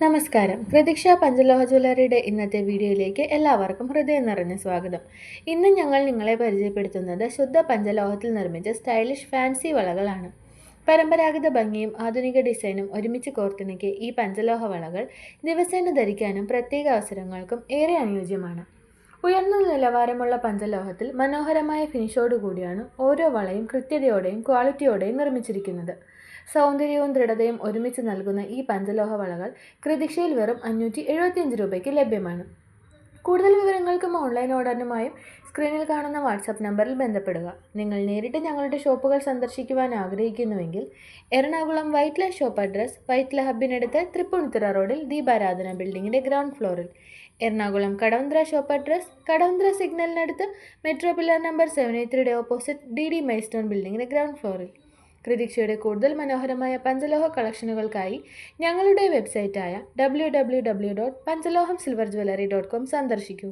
നമസ്കാരം. പ്രതീക്ഷ പഞ്ചലോഹ ജ്വല്ലറിയുടെ ഇന്നത്തെ വീഡിയോയിലേക്ക് എല്ലാവർക്കും ഹൃദയം നിറഞ്ഞ സ്വാഗതം. ഇന്ന് ഞങ്ങൾ നിങ്ങളെ പരിചയപ്പെടുത്തുന്നത് ശുദ്ധ പഞ്ചലോഹത്തിൽ നിർമ്മിച്ച സ്റ്റൈലിഷ് ഫാൻസി വളകളാണ്. പരമ്പരാഗത ഭംഗിയും ആധുനിക ഡിസൈനും ഒരുമിച്ച് കോർത്തിണക്കിയ ഈ പഞ്ചലോഹ വളകൾ ദിവസേന ധരിക്കാനും പ്രത്യേക അവസരങ്ങൾക്കും ഏറെ അനുയോജ്യമാണ്. ഉയർന്ന നിലവാരമുള്ള പഞ്ചലോഹത്തിൽ മനോഹരമായ ഫിനിഷോടുകൂടിയാണ് ഓരോ വളയും കൃത്യതയോടെയും ക്വാളിറ്റിയോടെയും നിർമ്മിച്ചിരിക്കുന്നത്. സൗന്ദര്യവും ദൃഢതയും ഒരുമിച്ച് നൽകുന്ന ഈ പഞ്ചലോഹ വളകൾ കൃതിക്ഷയിൽ വെറും 575 രൂപയ്ക്ക് ലഭ്യമാണ്. കൂടുതൽ വിവരങ്ങൾക്കും ഓൺലൈൻ ഓർഡറിനുമായും സ്ക്രീനിൽ കാണുന്ന വാട്സാപ്പ് നമ്പറിൽ ബന്ധപ്പെടുക. നിങ്ങൾ നേരിട്ട് ഞങ്ങളുടെ ഷോപ്പുകൾ സന്ദർശിക്കുവാൻ ആഗ്രഹിക്കുന്നുവെങ്കിൽ എറണാകുളം വൈറ്റ്ല ഷോപ്പ് അഡ്രസ് വൈറ്റ്ല ഹബിനടുത്ത് തൃപ്പൂണിത്തുറ റോഡിൽ ദീപാരാധന ബിൽഡിങ്ങിൻ്റെ ഗ്രൗണ്ട് ഫ്ലോറിൽ, എറണാകുളം കടവന്ത്ര ഷോപ്പ് അഡ്രസ് കടവന്ത്ര സിഗ്നലിനടുത്ത് metro pillar number 783 opposite DD milestone ബിൽഡിങ്ങിൻ്റെ ഗ്രൗണ്ട് ഫ്ലോറിൽ. കൃതിക്ഷയുടെ കൂടുതൽ മനോഹരമായ പഞ്ചലോഹ കളക്ഷനുകൾക്കായി ഞങ്ങളുടെ വെബ്സൈറ്റായ www.panchalohamsilverjewelry.com സന്ദർശിക്കൂ.